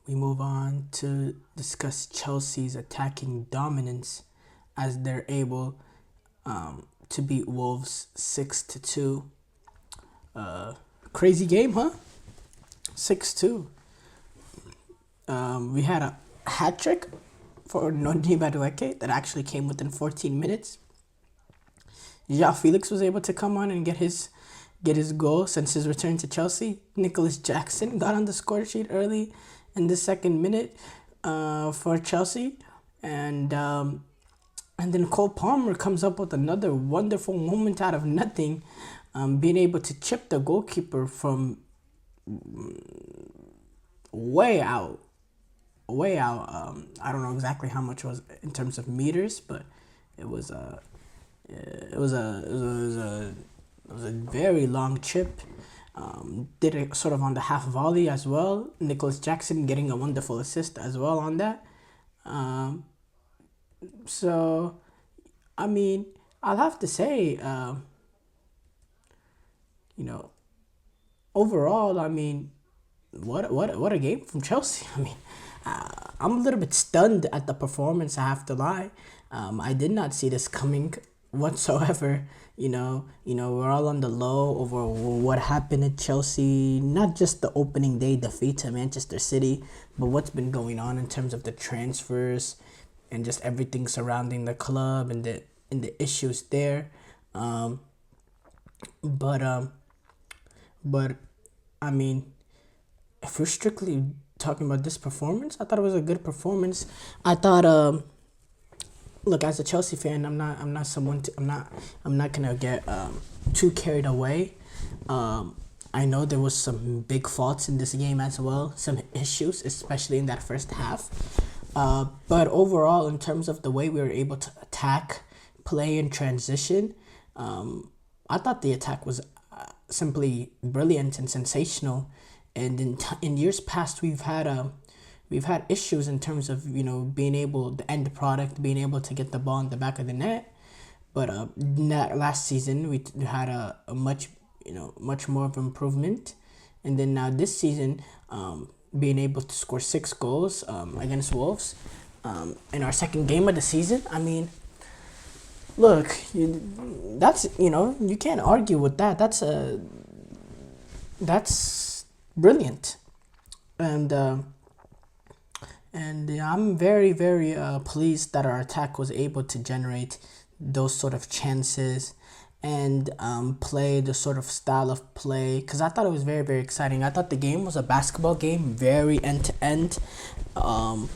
we move on to discuss Chelsea's attacking dominance as they're able to beat Wolves 6-2. Crazy game, huh? 6-2. We had a hat trick for Noni Madueke that actually came within 14 minutes. João Felix was able to come on and get his goal since his return to Chelsea. Nicholas Jackson got on the score sheet early in the second minute for Chelsea, and then Cole Palmer comes up with another wonderful moment out of nothing, being able to chip the goalkeeper from way out, way out. I don't know exactly how much it was in terms of meters, but it was a it was a it was a, it was a, it was a very long chip. Did it sort of on the half volley as well. Nicholas Jackson getting a wonderful assist as well on that. Um, so, I mean, I'll have to say, you know, overall, I mean, what a game from Chelsea. I mean, I'm a little bit stunned at the performance. I have to lie. I did not see this coming whatsoever. We're all on the low over what happened at Chelsea. Not just the opening day defeat to Manchester City, but what's been going on in terms of the transfers and just everything surrounding the club and the issues there. Um, but um, but I mean, if we're strictly talking about this performance, I thought it was a good performance. I thought, look, as a Chelsea fan, I'm not someone I'm not gonna get too carried away. I know there was some big faults in this game as well, some issues, especially in that first half. But overall, in terms of the way we were able to attack, play, and transition, I thought the attack was simply brilliant and sensational. And in years past, we've had issues in terms of being able the end product, being able to get the ball in the back of the net. But last season we had a much more of improvement, and then now this season, being able to score 6 goals against Wolves, in our second game of the season. I mean, look, that's you can't argue with that. That's brilliant, and. I'm very, very pleased that our attack was able to generate those sort of chances and play the sort of style of play, because I thought it was very, very exciting. I thought the game was a basketball game, very end to end. Um,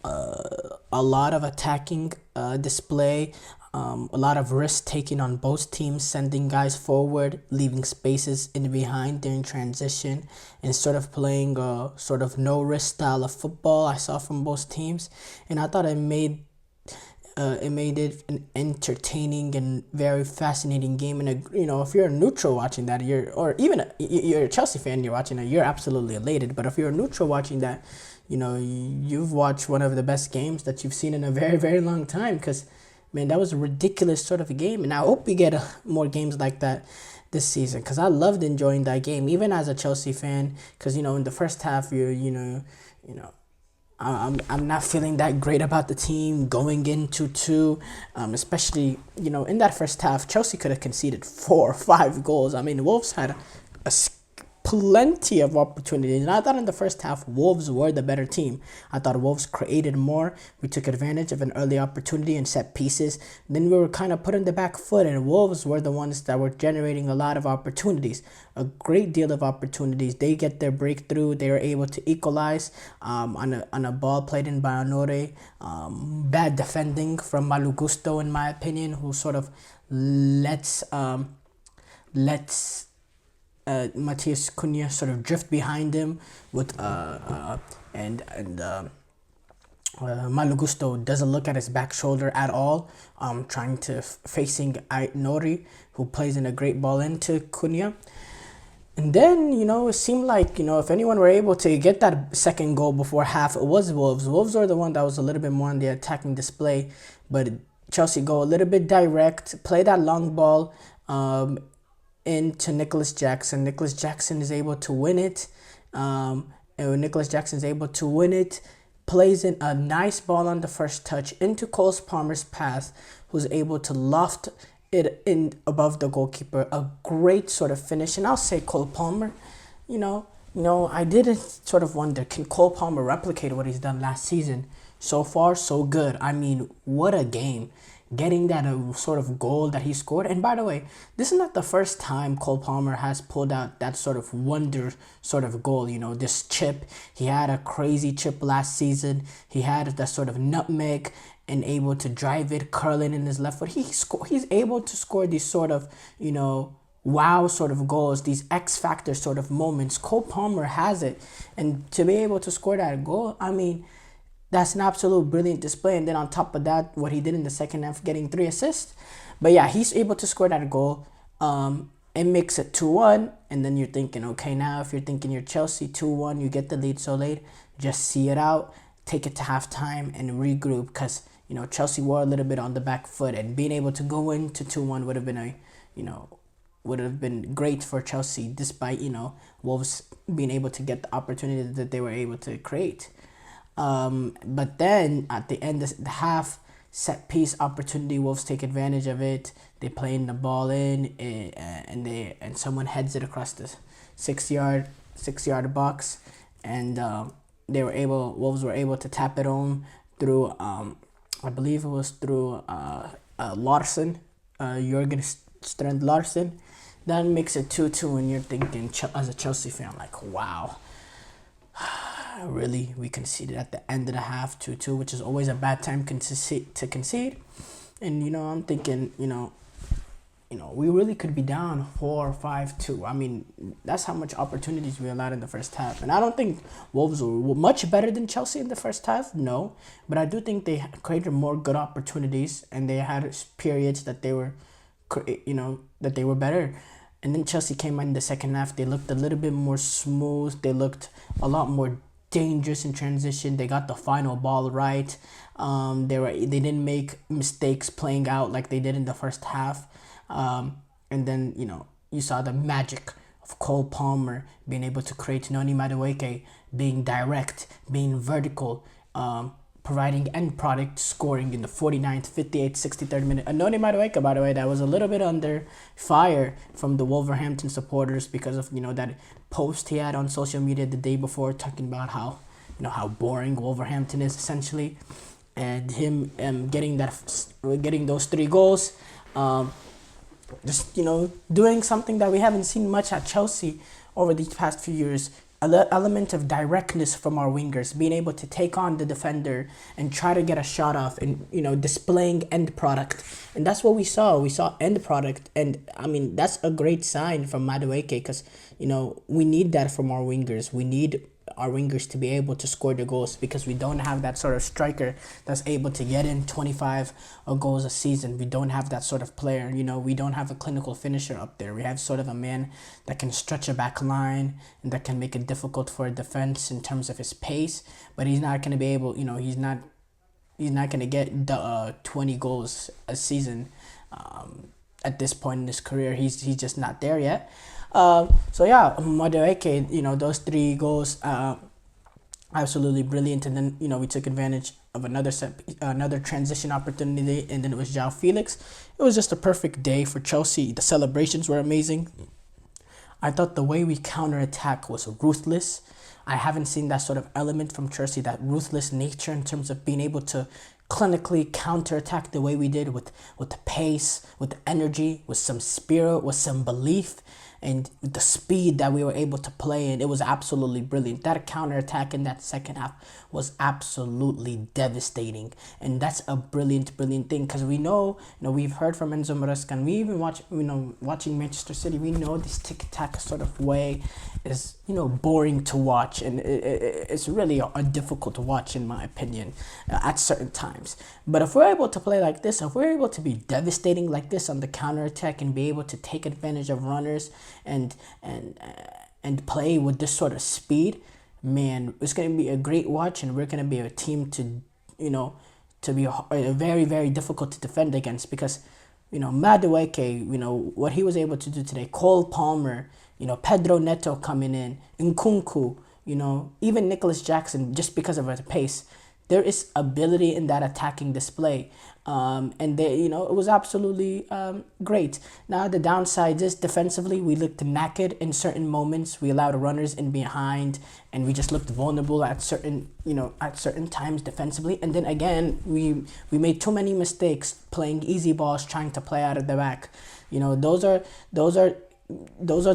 a lot of attacking display, a lot of risk taking on both teams, sending guys forward, leaving spaces in behind during transition, and sort of playing a sort of no risk style of football I saw from both teams, and I thought it made it an entertaining and very fascinating game. And if you're a neutral watching that, you're a Chelsea fan, you're watching it, you're absolutely elated. But if you're a neutral watching that, you've watched one of the best games that you've seen in a very, very long time. Because, man, that was a ridiculous sort of a game, and I hope we get more games like that this season. Because I loved enjoying that game, even as a Chelsea fan. Because in the first half, you know I'm not feeling that great about the team going into two, especially in that first half. Chelsea could have conceded 4 or 5 goals. I mean, Wolves had a plenty of opportunities, and I thought in the first half Wolves were the better team. I thought Wolves created more. We took advantage of an early opportunity and set pieces. Then we were kind of put on the back foot, and Wolves were the ones that were generating a lot of opportunities, a great deal of opportunities. They get their breakthrough. They were able to equalize on a ball played in by Honore. Bad defending from Malu Gusto, in my opinion, who sort of lets Matthias Cunha sort of drift behind him with Malo Gusto doesn't look at his back shoulder at all, trying to facing Nori, who plays in a great ball into Cunha. And then, it seemed like, if anyone were able to get that second goal before half, it was Wolves. Wolves were the one that was a little bit more on the attacking display, but Chelsea go a little bit direct, play that long ball, into Nicholas Jackson. Nicholas Jackson is able to win it, and when Nicholas Jackson's able to win it, plays in a nice ball on the first touch into Cole Palmer's path, who's able to loft it in above the goalkeeper. A great sort of finish. And I'll say Cole Palmer, I didn't sort of wonder, can Cole Palmer replicate what he's done last season? So far, so good. I mean, what a game. Getting that sort of goal that he scored. And by the way, this is not the first time Cole Palmer has pulled out that sort of wonder sort of goal. This chip. He had a crazy chip last season. He had that sort of nutmeg and able to drive it, curling in his left foot. He's able to score these sort of, wow sort of goals, these X factor sort of moments. Cole Palmer has it. And to be able to score that goal, I mean, that's an absolute brilliant display. And then on top of that, what he did in the second half, getting 3 assists. But yeah, he's able to score that goal. It makes it 2-1. And then you're thinking, okay, now if you're thinking you're Chelsea, 2-1, you get the lead so late, just see it out, take it to halftime and regroup. Because, Chelsea were a little bit on the back foot. And being able to go into 2-1 would have been would have been great for Chelsea, despite, Wolves being able to get the opportunity that they were able to create. But then at the end of the half, set piece opportunity, Wolves take advantage of it. They play the ball in, and someone heads it across the 6-yard box, and Wolves were able to tap it home through I believe it was through Larson, Jurgen Strand Larson. That makes it 2-2, and you're thinking as a Chelsea fan, like, wow. Really, we conceded at the end of the half 2-2, which is always a bad time to concede. And I'm thinking, we really could be down 4-5-2. I mean, that's how much opportunities we allowed in the first half. And I don't think Wolves were much better than Chelsea in the first half, no. But I do think they created more good opportunities, and they had periods that they were, that they were better. And then Chelsea came in the second half. They looked a little bit more smooth. They looked a lot more dangerous in transition. They got the final ball right. They didn't make mistakes playing out like they did in the first half. And then you saw the magic of Cole Palmer being able to create. Noni Madueke being direct, being vertical, providing end product, scoring in the 49th, 58th, 63rd minute. And Noni Madueke, by the way, that was a little bit under fire from the Wolverhampton supporters because of that post he had on social media the day before, talking about how boring Wolverhampton is essentially, and him getting those 3 goals, just doing something that we haven't seen much at Chelsea over these past few years. Element of directness from our wingers, being able to take on the defender and try to get a shot off, and displaying end product. And that's what we saw. We saw end product, and I mean, that's a great sign from Madueke, because we need that from our wingers. We need our wingers to be able to score the goals, because we don't have that sort of striker that's able to get in 25 goals a season. We don't have that sort of player. We don't have a clinical finisher up there. We have sort of a man that can stretch a back line and that can make it difficult for a defense in terms of his pace, but he's not going to be able, he's not going to get 20 goals a season at this point in his career. He's just not there yet. So yeah, Madueke, those 3 goals, absolutely brilliant. And then we took advantage of another transition opportunity, and then it was João Felix. It was just a perfect day for Chelsea. The celebrations were amazing. I thought the way we counterattack was ruthless. I haven't seen that sort of element from Chelsea, that ruthless nature in terms of being able to clinically counterattack the way we did, with the pace, with the energy, with some spirit, with some belief, and the speed that we were able to play in. It was absolutely brilliant. That counterattack in that second half was absolutely devastating, and that's a brilliant thing, because we know, we've heard from Enzo Maresca, and we even watching Manchester City, we know this tic-tac sort of way is boring to watch, and it's really difficult to watch, in my opinion, at certain times. But if we're able to play like this, if we're able to be devastating like this on the counterattack, and be able to take advantage of runners and play with this sort of speed, man, it's going to be a great watch, and we're going to be a team to be very, very difficult to defend against, because Madueke, what he was able to do today, Cole Palmer, Pedro Neto coming in, Nkunku, even Nicholas Jackson, just because of his pace, there is ability in that attacking display. And it was absolutely great. Now the downside is defensively, we looked knackered in certain moments. We allowed runners in behind, and we just looked vulnerable at certain times defensively. And then again, we made too many mistakes playing easy balls, trying to play out of the back. Those are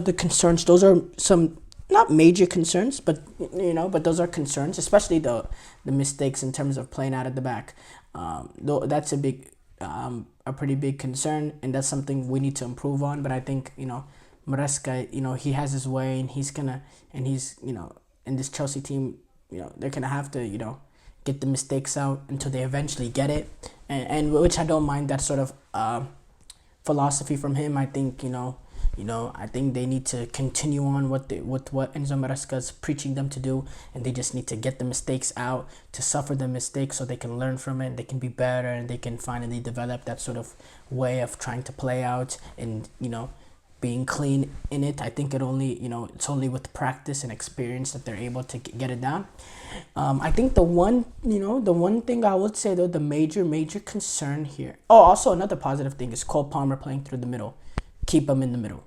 the concerns. Those are some not major concerns, but those are concerns, especially the mistakes in terms of playing out of the back. Though that's a pretty big concern, and that's something we need to improve on. But I think Maresca, he has his way, and he's in this Chelsea team, they're gonna have to get the mistakes out until they eventually get it, and which I don't mind that sort of philosophy from him. I think I think they need to continue on with what Enzo Maresca is preaching them to do, and they just need to get the mistakes out, to suffer the mistakes so they can learn from it, they can be better, and they can finally develop that sort of way of trying to play out and being clean in it. I think it's only with practice and experience that they're able to get it down. I think the one thing I would say though, the major concern here. Oh, also another positive thing is Cole Palmer playing through the middle. Keep him in the middle,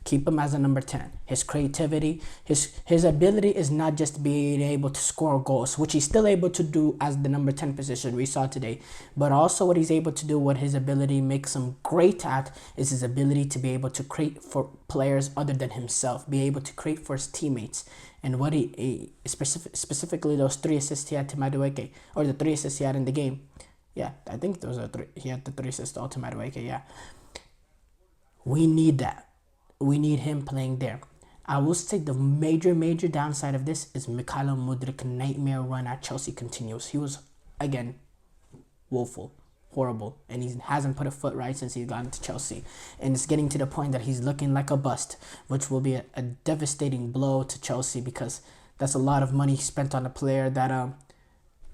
keep him as a number 10. His creativity, his ability is not just being able to score goals, which he's still able to do as the number 10 position we saw today, but also what he's able to do, what his ability makes him great at, is his ability to be able to create for players other than himself, be able to create for his teammates. And what he specifically those 3 assists he had to Madueke, or the 3 assists he had in the game. Yeah, I think those are 3. He had the 3 assists all to Madueke, yeah. We need that. We need him playing there. I will say the major downside of this is Mykhailo Mudryk nightmare run at Chelsea continues. He was, again, woeful, horrible, and he hasn't put a foot right since he's gotten to Chelsea. And it's getting to the point that he's looking like a bust, which will be a devastating blow to Chelsea, because that's a lot of money spent on a player that,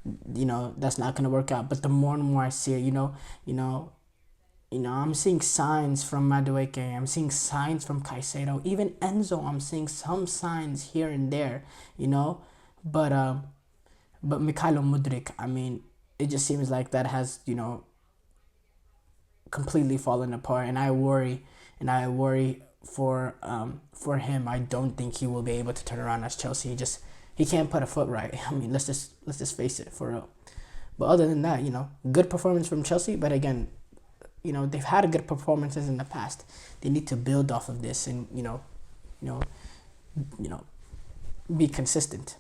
that's not going to work out. But the more and more I see it, I'm seeing signs from Madueke. I'm seeing signs from Caicedo. Even Enzo, I'm seeing some signs here and there, But Mykhailo Mudryk, I mean, it just seems like that has, completely fallen apart. And I worry for him. I don't think he will be able to turn around as Chelsea. He can't put a foot right. I mean, let's just face it, for real. But other than that, good performance from Chelsea. But again, they've had good performances in the past. They need to build off of this and be consistent.